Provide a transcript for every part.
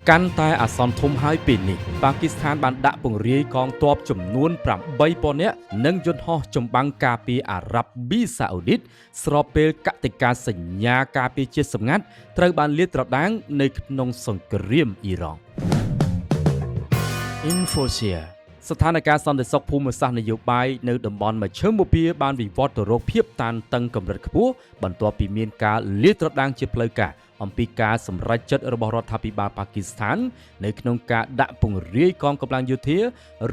កាន់តែអាសន្នធំហើយពេលនេះប៉ាគីស្ថានបានដាក់ពង្រាយកងទ័ពចំនួន8,000នាក់និងយន្តហោះចម្បាំងការពារអារ៉ាប់ប៊ីសាអូឌីតស្របពេលកតិកាសញ្ញាការពារជាតិសម្ងាត់ត្រូវបានលាតត្រដាងនៅក្នុងសង្គ្រាមអ៊ីរ៉ង់ Infosia ស្ថានភាពសន្តិសុខភូមិសាស្ត្រនយោបាយនៅតំបន់មជ្ឈិមបូព៌ាបានវិវត្តទៅរកភាពតានតឹងកម្រិតខ្ពស់បន្ទាប់ពីមានការលាតត្រដាងជាផ្លូវការអំពីការសម្រេចចិត្តរបស់រដ្ឋាភិបាលប៉ាគីស្ថាននៅក្នុងការដាក់ពង្រាយកងកម្លាំងយោធា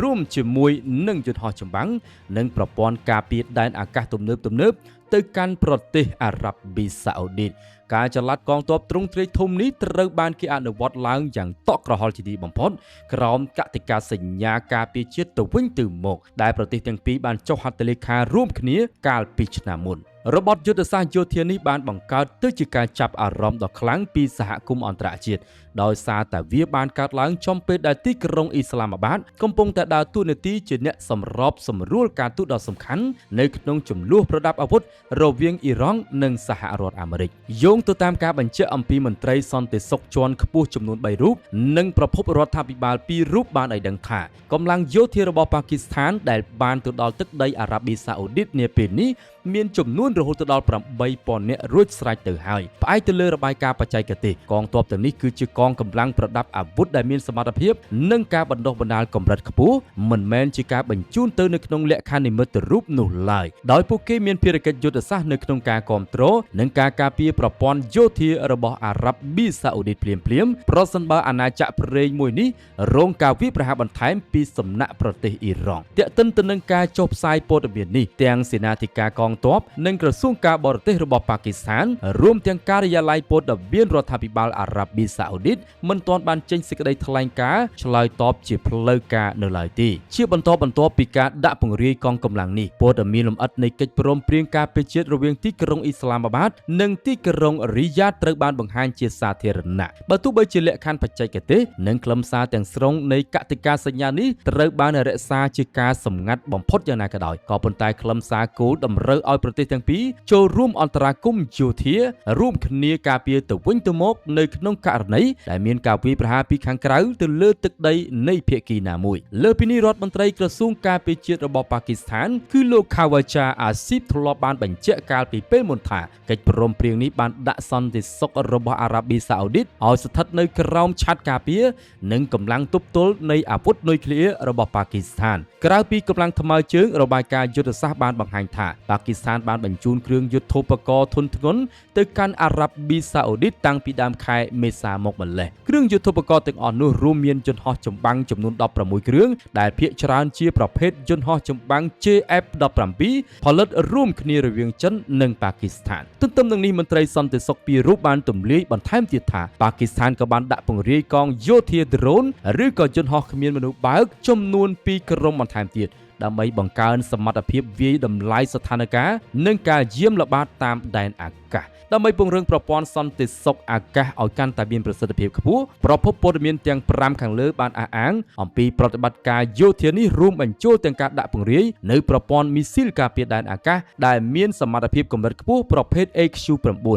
រួមជាមួយនឹងយន្តហោះចម្បាំងនិងប្រព័ន្ធការពារដែនអាកាសទំនើបទៅកាន់ប្រទេសអារ៉ាប់ប៊ីសាអូឌីតការចល័តកងទ័ពទ្រង់ទ្រាយធំនេះត្រូវបានគេអនុវត្តឡើងយ៉ាងតក់ក្រហល់ជាទីបំផុតក្រោមកតិកាសញ្ញាការពារជាតិទៅវិញទៅមកដែលប្រទេសទាំងពីរបានចុះហត្ថលេខារួមគ្នាកាលពីឆ្នាំមុនរបបយុទ្ធសាស្ត្រយោធានេះបានបង្កើតទៅជាការចាប់អារម្មណ៍ដ៏ខ្លាំងពីសហគមន៍អន្តរជាតិដោយសារតែវាបានកើតឡើងចំពេលដែលទីក្រុងអ៊ីស្លាមាបាតកំពុងតែដើរតួនាទីជាអ្នកសម្របសម្រួលការទូតដ៏សំខាន់នៅក្នុងចំនួនប្រដាប់អាវុធរវាងអ៊ីរ៉ង់និងសហរដ្ឋអាមេរិកយោងទៅតាមការបញ្ជាក់អំពីមន្ត្រីសន្តិសុខជាន់ខ្ពស់ចំនួន3រូបនិងប្រភពរដ្ឋាភិបាល2រូបបានឲ្យដឹងថាកម្លាំងយោធារបស់ប៉ាគីស្ថានដែលបានទៅដល់ទឹកដីអារ៉ាប៊ីសាអូឌីតនាពេលនេះមានចំនួនរហូតដល់ 8,000 នាក់រួចស្រេចទៅហើយផ្អែកទៅលើរបាយការណ៍បច្ចេកទេសកងទ័ពទាំងនេះគឺជាកងកម្លាំងប្រដាប់អាវុធដែលមានសមត្ថភាពនិងការបណ្ដុះបណ្ដាលកម្រិតខ្ពស់មិនមែនជាការបញ្ជូនទៅនៅក្នុងលក្ខខណ្ឌនិមិត្តរូបនោះឡើយដោយពួកគេមានភារកិច្ចយុទ្ធសាស្ត្រនៅក្នុងការគ្រប់គ្រងនិងការការពារប្រព័ន្ធយោធារបស់អារ៉ាប់ប៊ីសាអូឌីតភ្លាមៗប្រសិនបើអាណាចក្រប្រេងមួយនេះរងការវាយប្រហារបន្ថែមពីសំណាក់ប្រទេសអ៊ីរ៉ង់ទាក់ទិនទៅនឹងការចុះផ្សាយព័ត៌មាននេះទាំងសេនាធិការកងទ័ពនិងក្រសួងការបរទេសរបស់ប៉ាគីស្ថានរួមទាំងការិយាល័យព័ត៌មានរដ្ឋាភិបាលអារ៉ាប់ប៊ីសាអូឌីតមិនទាន់បានចេញសេចក្តីថ្លែងការណ៍ឆ្លើយតបជាផ្លូវការនៅឡើយទេជាបន្តបន្ទាប់ពីការដាក់ពង្រាយកងកម្លាំងនេះព័ត៌មានលម្អិតនៃកិច្ចព្រមព្រៀងការពារជាតិរវាងទីក្រុងអ៊ីស្លាមាបាតនិងទីក្រុងរីយ៉ាតត្រូវបានបង្ហាញជាសាធារណៈបើទោះបីជាលក្ខខណ្ឌបច្ចេកទេសនិងខ្លឹមសារទាំងស្រុងនៃកតិកាសញ្ញានេះត្រូវបានរក្សាជាការសម្ងាត់បំផុតយ៉ាងណាក៏ដោយក៏ប៉ុន្តែខ្លឹមសារគោលតម្រូវឲ្យប្រទេសទាំងពីរចូលរួមអន្តរាគមន៍យោធារួមគ្នាការពារទៅវិញទៅមកនៅក្នុងករណីដែលមានការវាយប្រហារពីខាងក្រៅទៅលើទឹកដីនៃភាគីណាមួយលើពីនេះរដ្ឋមន្ត្រីក្រសួងការពារជាតិរបស់ប៉ាគីស្ថានគឺលោកខាវ៉ាចាអាស៊ីបធ្លាប់បានបញ្ជាក់កាលពីពេលមុនថាកិច្ចព្រមព្រៀងនេះបានដាក់សន្តិសុខរបស់អារ៉ាប៊ីសាអូឌីតឲ្យស្ថិតនៅក្រោមឆ័ត្រការពារនិងកម្លាំងទប់ទល់នៃអាវុធនុយក្លេអ៊ែររបស់ប៉ាគីស្ថានក្រៅពីកម្លាំងថ្មើរជើងរបាយការណ៍យុទ្ធសាស្ត្របានបង្ហាញថាប៉ាគីស្ថានបានបញ្ជូនគ្រឿងយុទ្ធោបករណ៍ធុនធ្ងន់ទៅកាន់អារ៉ាប់ប៊ីសាអូឌីតតាំងពីដើមខែមេសាមកម្ល៉េះគ្រឿងយុទ្ធោបករណ៍ទាំងអស់នោះរួមមានយន្តហោះចម្បាំងចំនួន16គ្រឿងដែលភាគច្រើនជាប្រភេទយន្តហោះចម្បាំង JF-17 ផលិតរួមគ្នារវាងចិននិងប៉ាគីស្ថានទន្ទឹមនឹងនេះមន្ត្រីសន្តិសុខពីររូបបានទម្លាយបន្ថែមទៀតថាប៉ាគីស្ថានក៏បានដាក់ពង្រាយកងយោធាដ្រូនឬក៏យន្តហោះគ្មានមនុស្សបើកចំនួន2ក្រុមបន្ថែមទៀតដើម្បីបង្កើនសមត្ថភាពវាយតម្លៃស្ថានភាពនិងការយាមល្បាតតាមដែនអាកាសដើម្បីពង្រឹងប្រព័ន្ធសន្តិសុខអាកាសឲ្យកាន់តែមានប្រសិទ្ធភាពខ្ពស់ប្រភពព័ត៌មានទាំង5ខាងលើបានអះអាងអំពីប្រតិបត្តិការយោធានេះរួមបញ្ចូលទាំងការដាក់ពង្រាយនៅប្រព័ន្ធមីស៊ីលការពារដែនអាកាសដែលមានសមត្ថភាពកម្រិតខ្ពស់ប្រភេទ AQ-9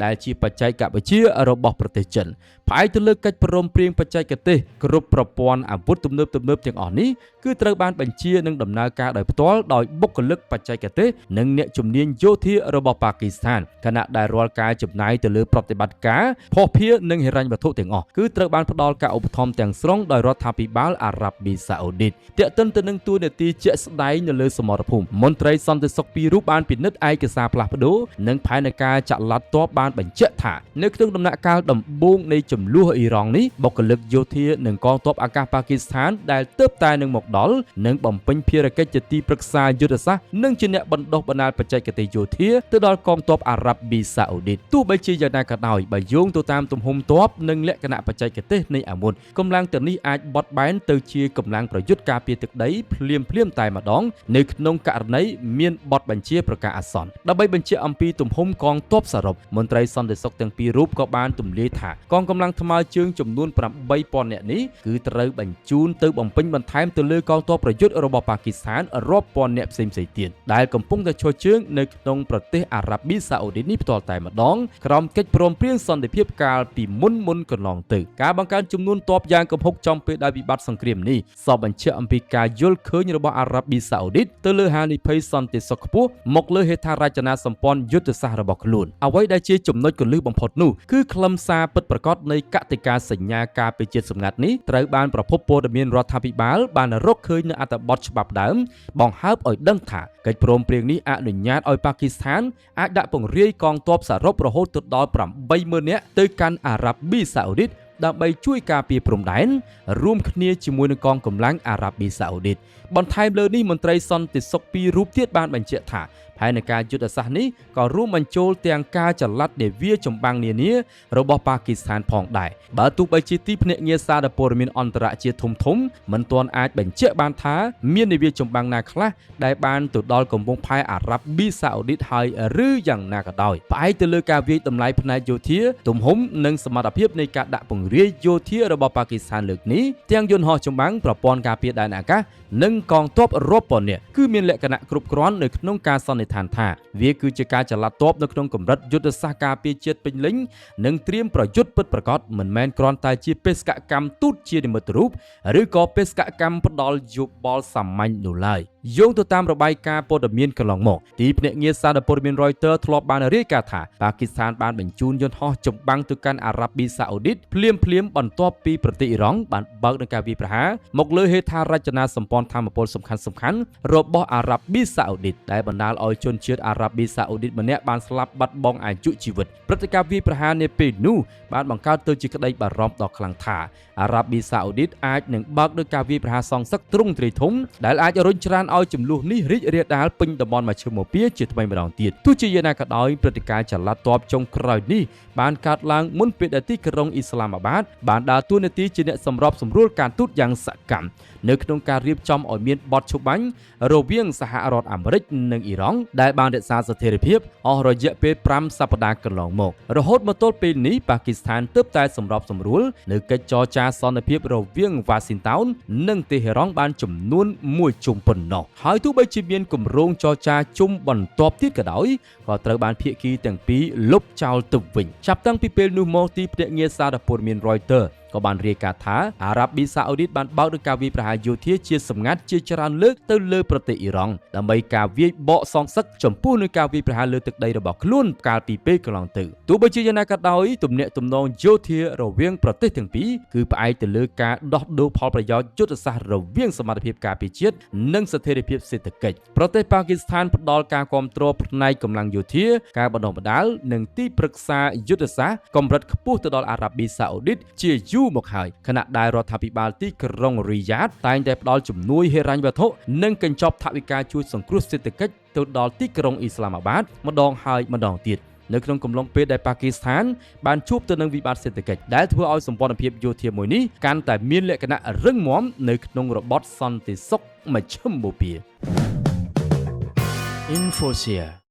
ដែលជាបច្ចេកវិទ្យារបស់ប្រទេសចិនផ្អែកទៅលើកិច្ចព្រមព្រៀងបច្ចេកទេសគ្រប់ប្រព័ន្ធអាវុធទំនើបទាំងអស់នេះគឺត្រូវបានបញ្ជានិងដំណើរការដោយផ្ទាល់ដោយបុគ្គលិកបច្ចេកទេសនិងអ្នកជំនាញយោធារបស់ប៉ាគីស្ថានខណៈដែលរាល់ការចំណាយទៅលើប្រតិបត្តិការភស្តុភារនិងហិរញ្ញវត្ថុទាំងអស់គឺត្រូវបានផ្ដល់ការឧបត្ថម្ភទាំងស្រុងដោយរដ្ឋាភិបាលអារ៉ាប់ប៊ីសាអូឌីតទាក់ទិនទៅនឹងតួនាទីជាក់ស្ដែងនៅលើសមរភូមិមន្ត្រីសន្តិសុខពីររូបបានពិនិត្យឯកសារផ្លាស់ប្ដូរនិងផែនការចល័តទ័ពបានបញ្ជាក់ថានៅក្នុងដំណាក់កាលដំបូងនៃចំនួនអ៊ីរ៉ង់នេះបុគ្គលិកយោធានិងកងទ័ពអាកាសប៉ាគីស្ថានដែលទើបតែនឹងមកដល់និងបំពេញភារកិច្ចជាទីប្រឹក្សាយុទ្ធសាស្ត្រនិងជាអ្នកបណ្ដុះបណ្ដាលបច្ចេកទេសយោធាទៅដល់កងទ័ពអារ៉ាប់ប៊ីសាអូឌីតទោះបីជាយ៉ាងណាក៏ដោយបើយោងទៅតាមទំហំទ័ពនិងលក្ខណៈបច្ចេកទេសនៃអាវុធកម្លាំងទាំងនេះអាចបត់បែនទៅជាកម្លាំងប្រយុទ្ធការពារទឹកដីភ្លាមតែម្ដងនៅក្នុងករណីមានបទបញ្ជាប្រកាសអាសន្នដើម្បីបញ្ជាក់អំពីទំហំកងទ័ពសរុបមន្ត្រីសន្តិសុខទាំងពីររូបក៏បានទម្លាយថាកងកម្លាំង កម្លាំងថ្មើរជើងចំនួន 8,000 នាក់នេះគឺត្រូវបញ្ជូនទៅបំពេញបន្ថែមទៅលើកងទ័ពប្រយុទ្ធរបស់ប៉ាគីស្ថានរាប់ពាន់នាក់ផ្សេងៗទៀតដែលកំពុងតែឈរជើងនៅក្នុងប្រទេសអារ៉ាប៊ីសាអូឌីតនេះផ្ទាល់តែម្ដងក្រោមកិច្ចព្រមព្រៀងសន្តិភាពកាលពីមុនកន្លងទៅការបង្កើនចំនួនទ័ពយ៉ាងគំហុកចំពេលដែលវិបត្តិសង្គ្រាមនេះសពបញ្ជាក់អំពីការយល់ឃើញរបស់អារ៉ាប៊ីសាអូឌីតទៅលើហានិភ័យសន្តិសុខខ្ពស់មកលើហេដ្ឋារចនាសម្ព័ន្ធយុទ្ធសាស្ត្ររបស់ខ្លួនអ្វីដែលជាចំណុចគន្លឹះបំផុតនោះគឺខ្លឹមសារពិតប្រាកដនៃកតិកាសញ្ញាការពារជាតិសម្ងាត់នេះត្រូវបានប្រភពព័ត៌មានរដ្ឋាភិបាលបានរកឃើញនៅអត្ថបទច្បាប់ដើមបង្ហើបឲ្យដឹងថាកិច្ចព្រមព្រៀងនេះអនុញ្ញាតឲ្យប៉ាគីស្ថានអាចដាក់ពង្រាយកងទ័ពសរុបរហូតដល់ 80,000 នាក់ទៅកាន់អារ៉ាប៊ីសាអូឌីតដើម្បីជួយការពារព្រំដែនរួមគ្នាជាមួយនឹងកងកម្លាំងអារ៉ាប៊ីសាអូឌីតបន្ថែមលើនេះមន្ត្រីសន្តិសុខពីររូបទៀតបានបញ្ជាក់ថាផែនការយុទ្ធសាស្ត្រនេះក៏រួមបញ្ចូលទាំងការចល័តនាវាចម្បាំងនានារបស់ប៉ាគីស្ថានផងដែរបើទោះបីជាទីភ្នាក់ងារសារព័ត៌មានអន្តរជាតិធំមិនទាន់អាចបញ្ជាក់បានថាមាននាវាចម្បាំងណាខ្លះដែលបានទៅដល់កំពង់ផែអារ៉ាប៊ីសាអូឌីតហើយឬយ៉ាងណាក៏ដោយផ្អែកទៅលើការវាយតម្លៃផ្នែកយោធាទំហំនិងសមត្ថភាពនៃការដាក់ពង្រាយយោធារបស់ប៉ាគីស្ថានលើកនេះទាំងយន្តហោះចម្បាំងប្រព័ន្ធការពារដែនអាកាសនិងកងទ័ពរាប់ពាន់នាក់គឺមានលក្ខណៈគ្រប់គ្រាន់នៅក្នុងការសន្និដ្ឋានថាវាគឺជាការចល័តទ័ពនៅក្នុងកម្រិតយុទ្ធសាស្ត្រការពារជាតិពេញលេញនិងត្រៀមប្រយុទ្ធពិតប្រាកដមិនមែនគ្រាន់តែជាបេសកកម្មទូតជានិមិត្តរូបឬក៏បេសកកម្មផ្ដាល់យោបល់សាមញ្ញនោះឡើយយោងទៅតាមរបាយការណ៍ព័ត៌មានកន្លងមកទីភ្នាក់ងារសារព័ត៌មាន Reuters ធ្លាប់បានរាយការណ៍ថាប៉ាគីស្ថានបានបញ្ជូនយន្តហោះចម្បាំងទៅកាន់អារ៉ាប៊ីសាអូឌីតភ្លាមបន្ទាប់ពីប្រទេសអ៊ីរ៉ង់បានបើកនឹងការវាយប្រហារមកលើហេដ្ឋារចនាសម្ព័ន្ធថាមពលសំខាន់ៗរបស់អារ៉ាប៊ីសាអូឌីតដែលបណ្ដាលឲ្យជនជាតិអារ៉ាប៊ីសាអូឌីតម្នាក់បានស្លាប់បាត់បង់អាយុជីវិតព្រឹត្តិការណ៍វាយប្រហារនាពេលនោះបានបង្កើតទៅជាក្តីបារម្ភដ៏ខ្លាំងថាអារ៉ាប៊ីសាអូឌីតអាចនឹងបើកនឹងការវាយប្រហារសងសឹកទ្រង់ទ្រាយធំដែលអាចរុញច្រានឲ្យចំនួននេះរីករាលដាលពេញតំបន់មជ្ឈិមបូព៌ាជាថ្មីម្ដងទៀតទោះជាយ៉ាងណាក៏ដោយព្រឹត្តិការណ៍ចល័តទ័ពចុងក្រោយនេះបានកើតឡើងមុនពេលដែលទីក្រុងអ៊ីស្លាមាបាតបានដើរតួនាទីជាអ្នកសម្របសម្រួលការទូតយ៉ាងសកម្មនៅក្នុងការរៀបចំឲ្យមានបទឈប់បាញ់រវាងសហរដ្ឋអាមេរិកនិងអ៊ីរ៉ង់ដែលបានរក្សាស្ថិរភាពអស់រយៈពេល5សប្តាហ៍កន្លងមករហូតមកទល់ពេលនេះប៉ាគីស្ថានទើបតែសម្របសម្រួលនៅកិច្ចចរចាសន្តិភាពរវាងវ៉ាស៊ីនតោននិងតេហេរ៉ង់បានចំនួន1ជុំប៉ុណ្ណោះហើយទោះបីជាមានគម្រោងចរចាជុំបន្ទាប់ទៀតក៏ដោយក៏ត្រូវបានភាគីទាំងពីរលុបចោលទៅវិញចាប់តាំងពីពេលនោះមកទីភ្នាក់ងារសារព័ត៌មាន Reuters ក៏បានរាយការណ៍ថាអារ៉ាប៊ីសាអូឌីតបានបើកនឹងការវាយប្រហារយោធាជាសម្ងាត់ជាច្រើនលើកទៅលើប្រទេសអ៊ីរ៉ង់ដើម្បីការវាយបកសងសឹកចំពោះនឹងការវាយប្រហារលើទឹកដីរបស់ខ្លួនកាលពីពេលកន្លងទៅទោះបីជាយ៉ាងណាក៏ដោយទំនាក់ទំនងយោធារវាងប្រទេសទាំងពីរគឺផ្អែកទៅលើការដោះដូរផលប្រយោជន៍យុទ្ធសាស្ត្ររវាងសមត្ថភាពការពារជាតិនិងស្ថិរភាពសេដ្ឋកិច្ចប្រទេសប៉ាគីស្ថានផ្ដល់ការគាំទ្រផ្នែកកម្លាំងយោធាការបណ្ដុះបណ្ដាលនិងទីប្រឹក្សាយុទ្ធសាស្ត្រកម្រិតខ្ពស់ទៅដល់អារ៉ាប៊ីសាអូឌីតជាយូរមកហើយខណៈដែលរដ្ឋាភិបាលទីក្រុងរីយ៉ាតតែងតែផ្ដល់ជំនួយហិរញ្ញវត្ថុនិងកញ្ចប់ថវិកាជួយសង្គ្រោះសេដ្ឋកិច្ចទៅដល់ទីក្រុងអ៊ីស្លាមាបាតម្ដងហើយម្ដងទៀតនៅក្នុងកំឡុងពេលដែលប៉ាគីស្ថានបានជួបទៅនឹងវិបត្តិសេដ្ឋកិច្ចដែលធ្វើឲ្យសម្ព័ន្ធភាពយោធាមួយនេះកាន់តែមានលក្ខណៈរឹងមាំនៅក្នុងរបបសន្តិសុខមជ្ឈិមបូព៌ា Infoshare